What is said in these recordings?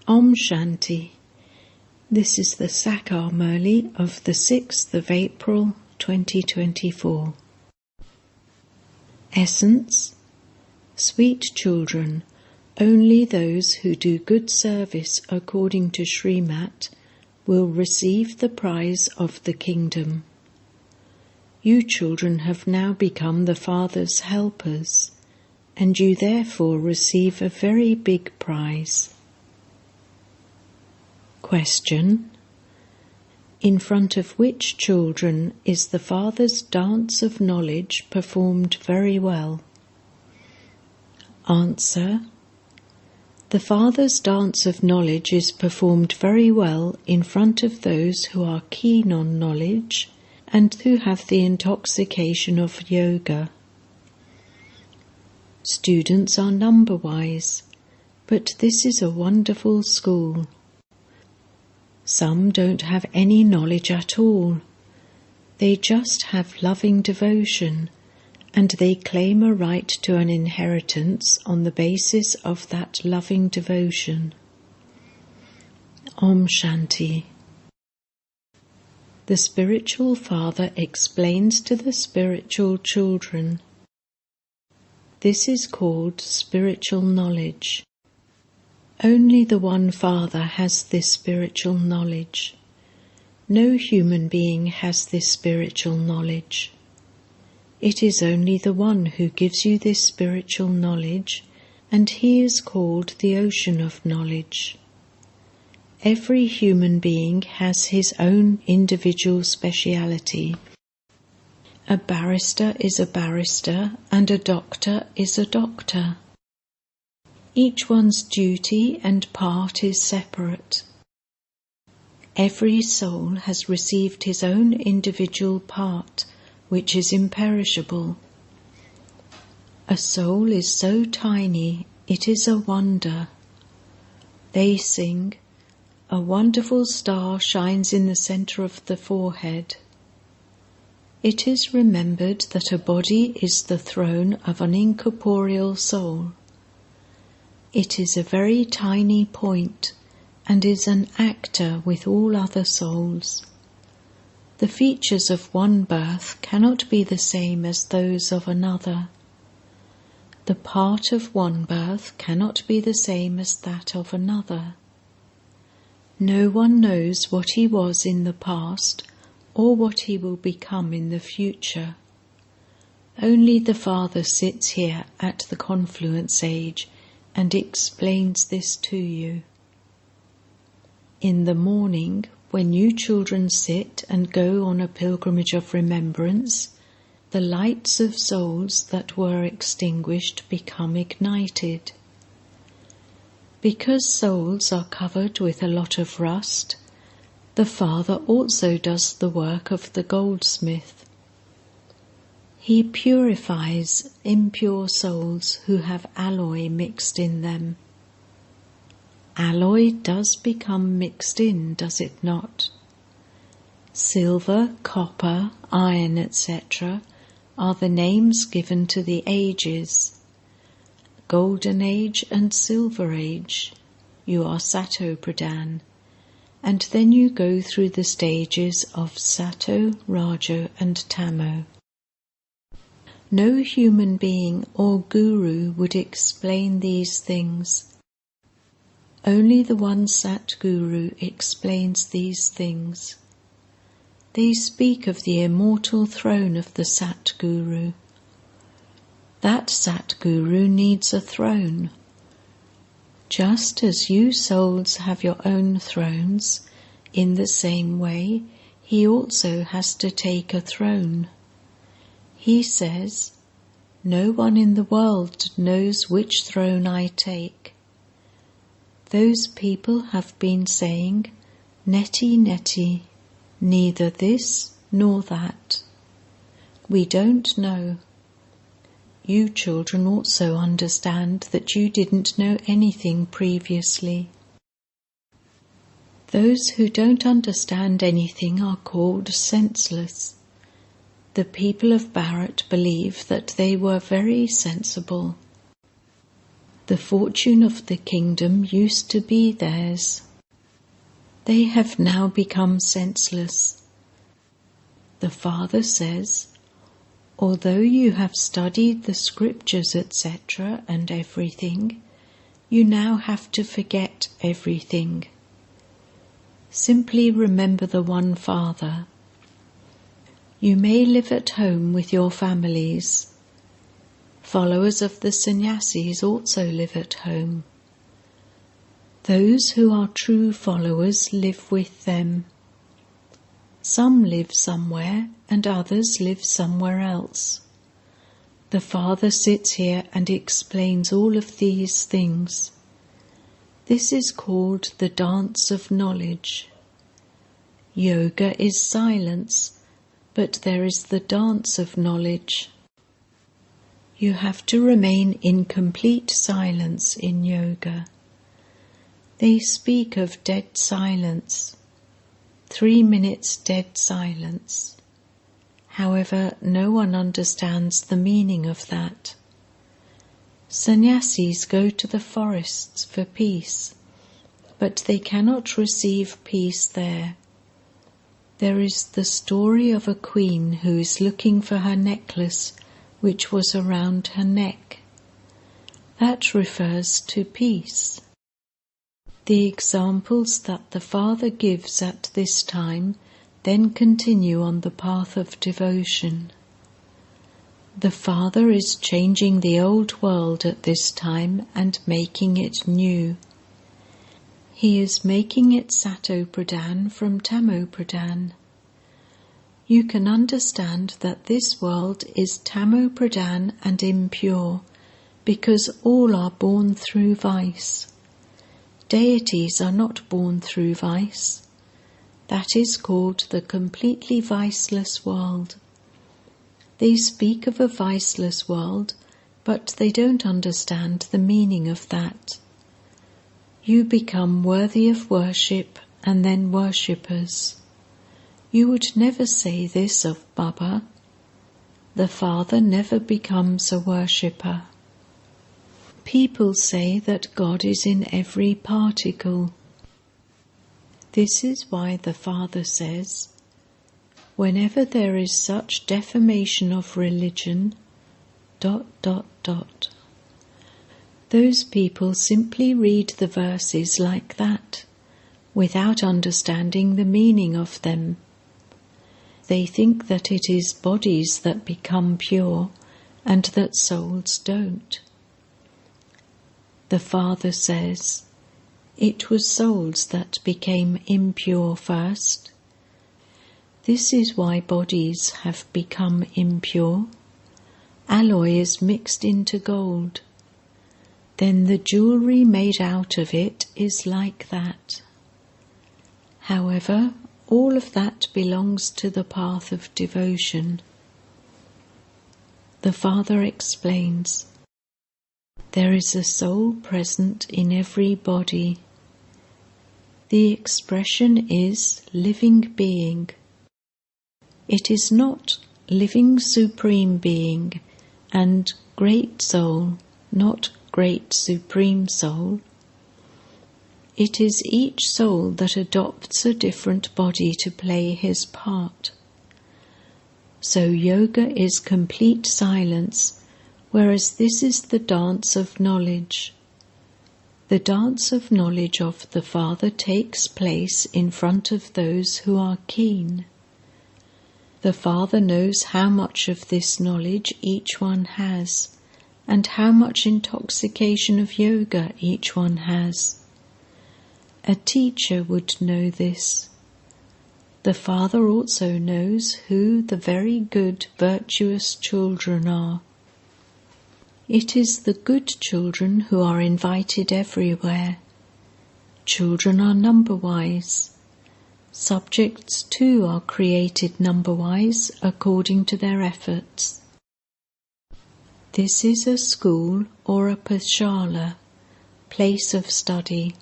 Om Shanti. This is the Sakar Murli of the 6th of April 2024. Essence. Sweet children, only those who do good service according to Srimat will receive the prize of the kingdom. You children have now become the Father's helpers, and you therefore receive a very big prize. Question. In front of which children is the Father's dance of knowledge performed very well? Answer. The Father's dance of knowledge is performed very well in front of those who are keen on knowledge and who have the intoxication of yoga. Students are number-wise, but this is a wonderful school. Some don't have any knowledge at all. They just have loving devotion, and they claim a right to an inheritance on the basis of that loving devotion. Om Shanti. The spiritual father explains to the spiritual children. This is called spiritual knowledge. Only the one Father has this spiritual knowledge. No human being has this spiritual knowledge. It is only the one who gives you this spiritual knowledge, and he is called the ocean of knowledge. Every human being has his own individual speciality. A barrister is a barrister, and a doctor is a doctor. Each one's duty and part is separate. Every soul has received his own individual part, which is imperishable. A soul is so tiny, it is a wonder. They sing, "A wonderful star shines in the centre of the forehead." It is remembered that a body is the throne of an incorporeal soul. It is a very tiny point, and is an actor with all other souls. The features of one birth cannot be the same as those of another. The part of one birth cannot be the same as that of another. No one knows what he was in the past, or what he will become in the future. Only the Father sits here at the Confluence age and explains this to you. In the morning, when you children sit and go on a pilgrimage of remembrance, the lights of souls that were extinguished become ignited. Because souls are covered with a lot of rust, the Father also does the work of the goldsmith. He purifies impure souls who have alloy mixed in them. Alloy does become mixed in, does it not? Silver, copper, iron, etc. are the names given to the ages. Golden Age and Silver Age. You are Sato Pradhan. And then you go through the stages of Sato, Rajo and Tamo. No human being or guru would explain these things. Only the one Sat Guru explains these things. They speak of the immortal throne of the Sat Guru. That Sat Guru needs a throne. Just as you souls have your own thrones, in the same way he also has to take a throne. He says, "No one in the world knows which throne I take." Those people have been saying, "Neti, neti," neither this nor that. We don't know. You children also understand that you didn't know anything previously. Those who don't understand anything are called senseless. The people of Bharat believe that they were very sensible. The fortune of the kingdom used to be theirs. They have now become senseless. The Father says, although you have studied the scriptures, etc., and everything, you now have to forget everything. Simply remember the one Father. You may live at home with your families. Followers of the sannyasis also live at home. Those who are true followers live with them. Some live somewhere and others live somewhere else. The Father sits here and explains all of these things. This is called the dance of knowledge. Yoga is silence, but there is the dance of knowledge. You have to remain in complete silence in yoga. They speak of dead silence, 3 minutes dead silence. However, no one understands the meaning of that. Sannyasis go to the forests for peace, but they cannot receive peace there. There is the story of a queen who is looking for her necklace which was around her neck. That refers to peace. The examples that the Father gives at this time then continue on the path of devotion. The Father is changing the old world at this time and making it new. He is making it Sato-Pradhan from Tamo-Pradhan. You can understand that this world is Tamo-Pradhan and impure, because all are born through vice. Deities are not born through vice. That is called the completely viceless world. They speak of a viceless world, but they don't understand the meaning of that. You become worthy of worship and then worshippers. You would never say this of Baba. The Father never becomes a worshipper. People say that God is in every particle. This is why the Father says, whenever there is such defamation of religion, ... Those people simply read the verses like that, without understanding the meaning of them. They think that it is bodies that become pure, and that souls don't. The Father says, it was souls that became impure first. This is why bodies have become impure. Alloy is mixed into gold. Then the jewelry made out of it is like that. However, all of that belongs to the path of devotion. The Father explains, there is a soul present in every body. The expression is living being. It is not living supreme being and great soul, not great supreme soul. It is each soul that adopts a different body to play his part. So yoga is complete silence, whereas this is the dance of knowledge. The dance of knowledge of the Father takes place in front of those who are keen. The Father knows how much of this knowledge each one has, and how much intoxication of yoga each one has. A teacher would know this. The Father also knows who the very good, virtuous children are. It is the good children who are invited everywhere. Children are number-wise. Subjects too are created number-wise according to their efforts. This is a school or a pathshala, place of study.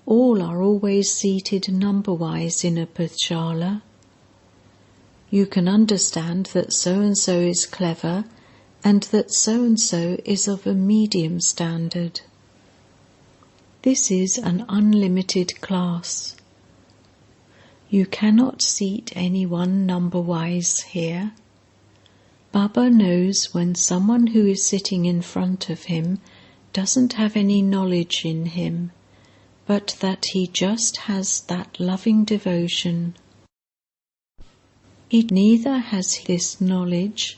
All are always seated number-wise in a pathshala. You can understand that so-and-so is clever, and that so-and-so is of a medium standard. This is an unlimited class. You cannot seat anyone number-wise here. Baba knows when someone who is sitting in front of him doesn't have any knowledge in him, but that he just has that loving devotion. He neither has this knowledge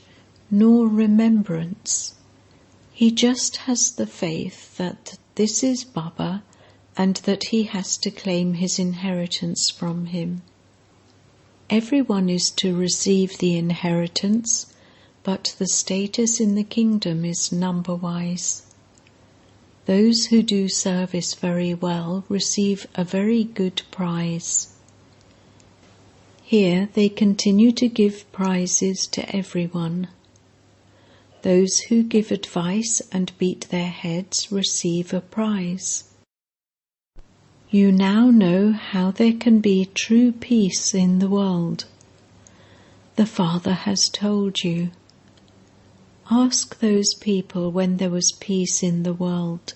nor remembrance. He just has the faith that this is Baba and that he has to claim his inheritance from him. Everyone is to receive the inheritance, but the status in the kingdom is number-wise. Those who do service very well receive a very good prize. Here they continue to give prizes to everyone. Those who give advice and beat their heads receive a prize. You now know how there can be true peace in the world. The Father has told you. Ask those people when there was peace in the world.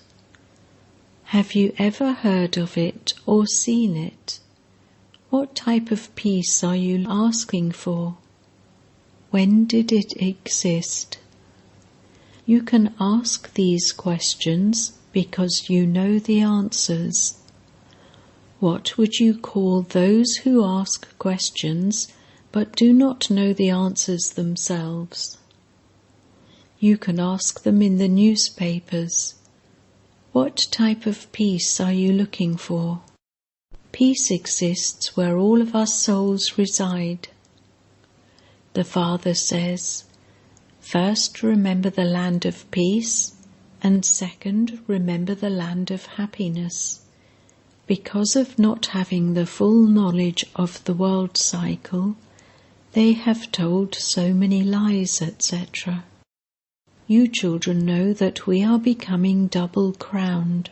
Have you ever heard of it or seen it? What type of peace are you asking for? When did it exist? You can ask these questions because you know the answers. What would you call those who ask questions but do not know the answers themselves? You can ask them in the newspapers. What type of peace are you looking for? Peace exists where all of our souls reside. The Father says, first remember the land of peace, and second remember the land of happiness. Because of not having the full knowledge of the world cycle, they have told so many lies, etc. You children know that we are becoming double-crowned.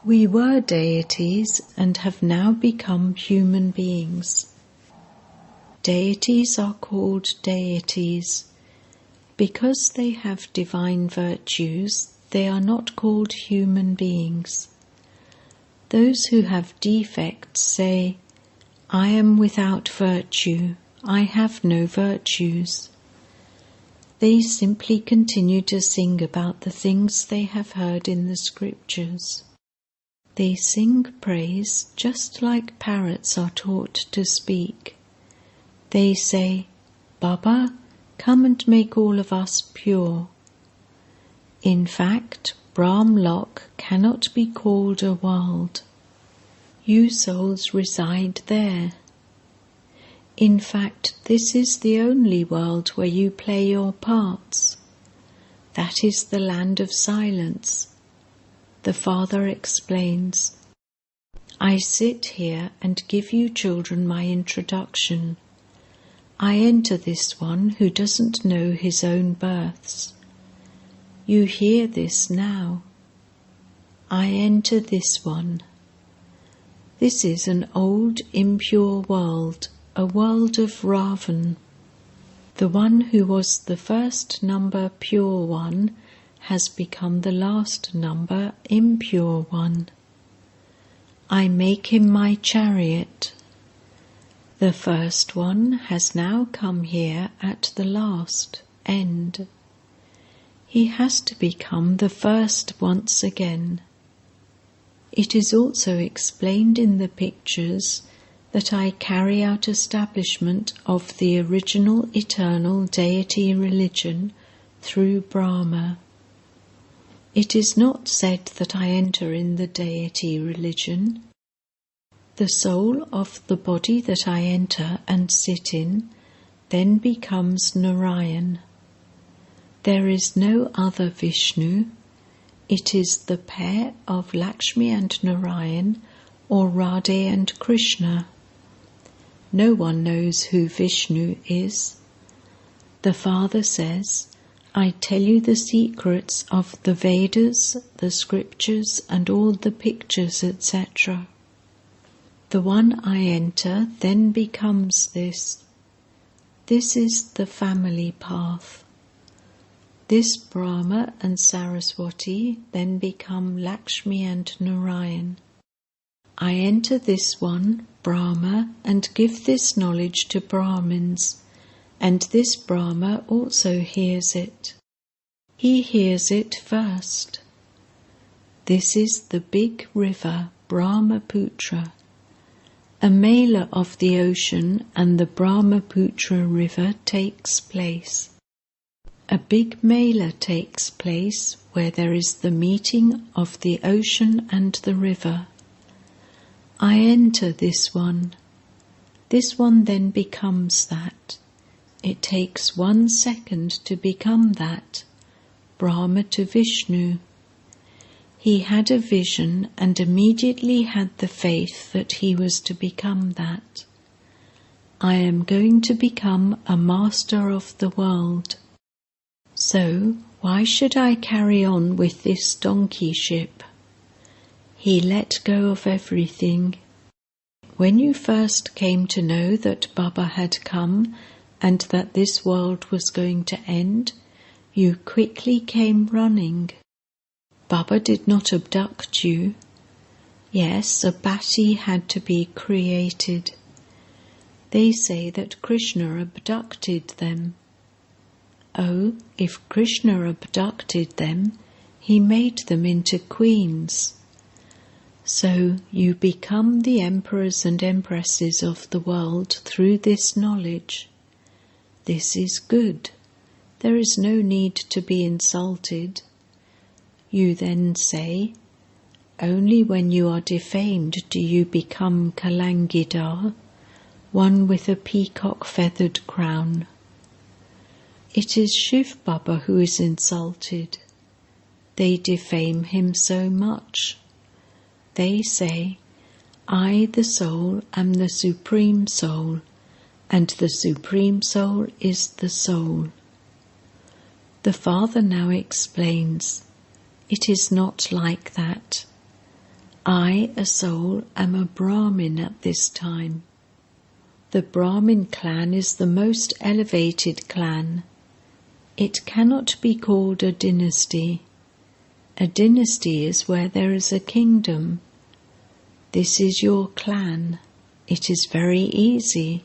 We were deities and have now become human beings. Deities are called deities. Because they have divine virtues, they are not called human beings. Those who have defects say, I am without virtue, I have no virtues. They simply continue to sing about the things they have heard in the scriptures. They sing praise just like parrots are taught to speak. They say, Baba, come and make all of us pure. In fact, Brahmlock cannot be called a world. You souls reside there. In fact, this is the only world where you play your parts. That is the land of silence. The Father explains, I sit here and give you children my introduction. I enter this one who doesn't know his own births. You hear this now. I enter this one. This is an old impure world, a world of Ravan. The one who was the first number pure one has become the last number impure one. I make him my chariot. The first one has now come here at the last end. He has to become the first once again. It is also explained in the pictures that I carry out establishment of the original eternal deity religion through Brahma. It is not said that I enter in the deity religion. The soul of the body that I enter and sit in then becomes Narayan. There is no other Vishnu. It is the pair of Lakshmi and Narayan, or Radhe and Krishna. No one knows who Vishnu is. The Father says, I tell you the secrets of the Vedas, the scriptures, and all the pictures, etc. The one I enter then becomes this. This is the family path. This Brahma and Saraswati then become Lakshmi and Narayan. I enter this one, Brahma, and give this knowledge to Brahmins, and this Brahma also hears it. He hears it first. This is the big river Brahmaputra. A mela of the ocean and the Brahmaputra river takes place. A big mela takes place where there is the meeting of the ocean and the river. I enter this one. This one then becomes that. It takes 1 second to become that, Brahma to Vishnu. He had a vision and immediately had the faith that he was to become that. I am going to become a master of the world. So, why should I carry on with this donkeyship? He let go of everything. When you first came to know that Baba had come and that this world was going to end, you quickly came running. Baba did not abduct you. Yes, a bati had to be created. They say that Krishna abducted them. Oh, if Krishna abducted them, he made them into queens. So you become the emperors and empresses of the world through this knowledge. This is good. There is no need to be insulted. You then say, only when you are defamed do you become Kalangidar, one with a peacock-feathered crown. It is Shivbaba who is insulted. They defame him so much. They say, I, the soul, am the Supreme Soul, and the Supreme Soul is the soul. The Father now explains, it is not like that. I, a soul, am a Brahmin at this time. The Brahmin clan is the most elevated clan. It cannot be called a dynasty. A dynasty is where there is a kingdom. This is your clan. It is very easy.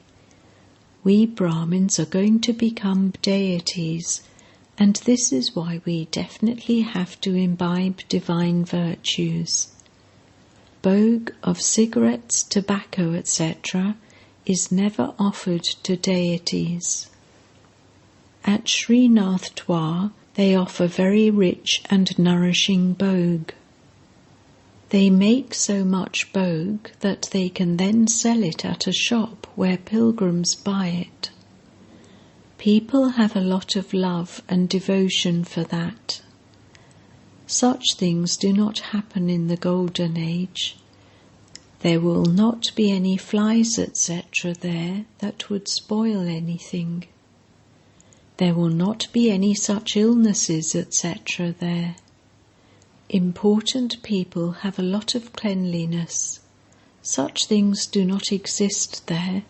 We Brahmins are going to become deities, and this is why we definitely have to imbibe divine virtues. Bhog of cigarettes, tobacco, etc. is never offered to deities. At Srinath Dwar, they offer very rich and nourishing bhog. They make so much bhog that they can then sell it at a shop where pilgrims buy it. People have a lot of love and devotion for that. Such things do not happen in the Golden Age. There will not be any flies, etc. there that would spoil anything. There will not be any such illnesses, etc. there. Important people have a lot of cleanliness. Such things do not exist there.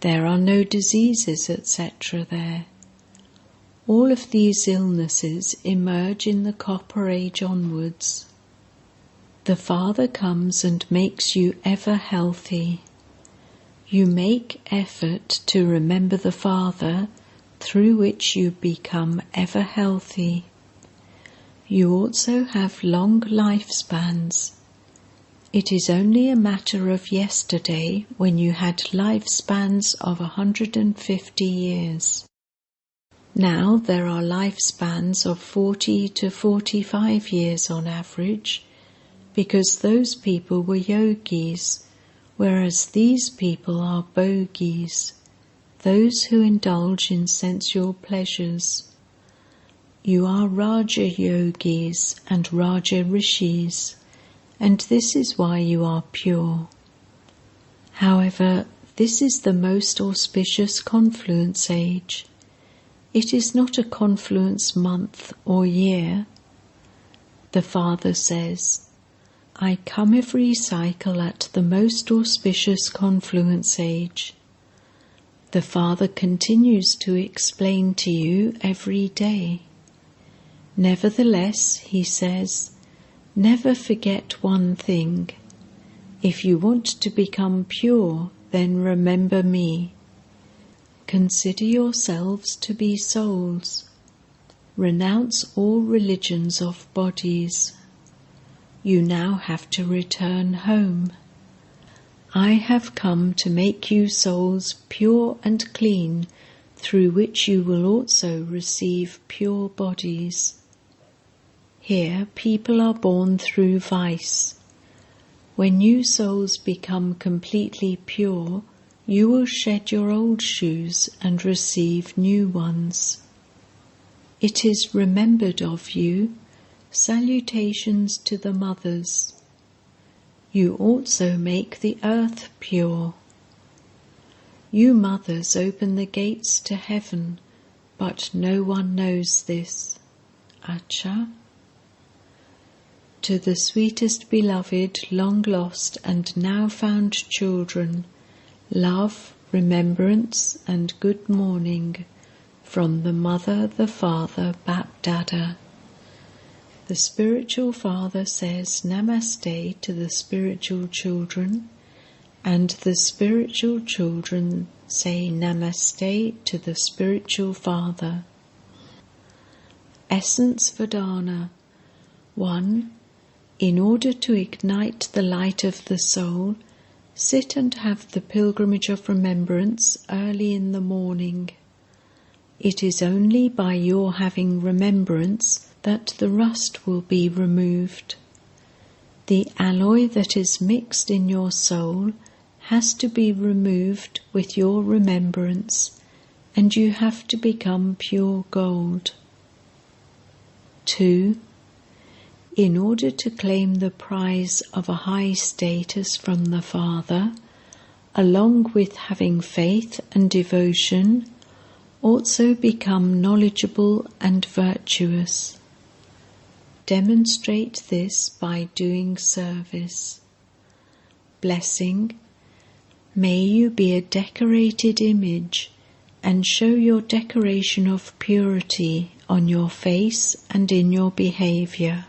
There are no diseases, etc. there. All of these illnesses emerge in the Copper Age onwards. The Father comes and makes you ever healthy. You make effort to remember the Father, through which you become ever healthy. You also have long lifespans. It is only a matter of yesterday when you had lifespans of 150 years. Now there are lifespans of 40 to 45 years on average, because those people were yogis, whereas these people are bhogis, those who indulge in sensual pleasures. You are Raja Yogis and Raja Rishis, and this is why you are pure. However, this is the most auspicious confluence age. It is not a confluence month or year. The Father says, I come every cycle at the most auspicious confluence age. The Father continues to explain to you every day. Nevertheless, he says, never forget one thing. If you want to become pure, then remember me. Consider yourselves to be souls. Renounce all religions of bodies. You now have to return home. I have come to make you souls pure and clean, through which you will also receive pure bodies. Here people are born through vice. When you souls become completely pure, you will shed your old shoes and receive new ones. It is remembered of you. Salutations to the mothers. You also make the earth pure. You mothers open the gates to heaven, but no one knows this. Acha. To the sweetest beloved, long lost and now found children, love, remembrance and good morning from the Mother, the Father, BapDada. The spiritual father says Namaste to the spiritual children, and the spiritual children say Namaste to the spiritual father. Essence Vedana 1. In order to ignite the light of the soul, sit and have the pilgrimage of remembrance early in the morning. It is only by your having remembrance that the rust will be removed. The alloy that is mixed in your soul has to be removed with your remembrance, and you have to become pure gold. 2. In order to claim the prize of a high status from the Father, along with having faith and devotion, also become knowledgeable and virtuous. Demonstrate this by doing service. Blessing. May you be a decorated image and show your decoration of purity on your face and in your behavior.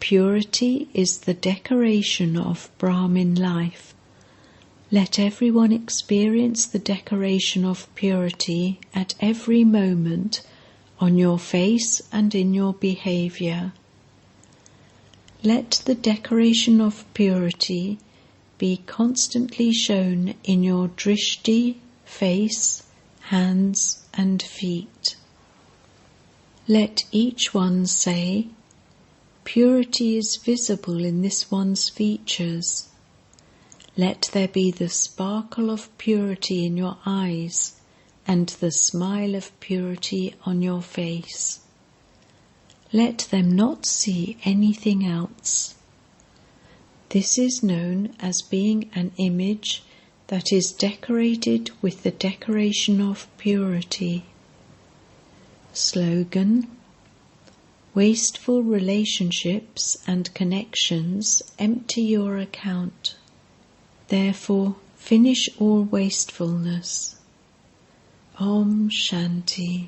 Purity is the decoration of Brahmin life. Let everyone experience the decoration of purity at every moment on your face and in your behavior. Let the decoration of purity be constantly shown in your drishti, face, hands and feet. Let each one say, purity is visible in this one's features. Let there be the sparkle of purity in your eyes and the smile of purity on your face. Let them not see anything else. This is known as being an image that is decorated with the decoration of purity. Slogan: wasteful relationships and connections empty your account. Therefore, finish all wastefulness. Om Shanti.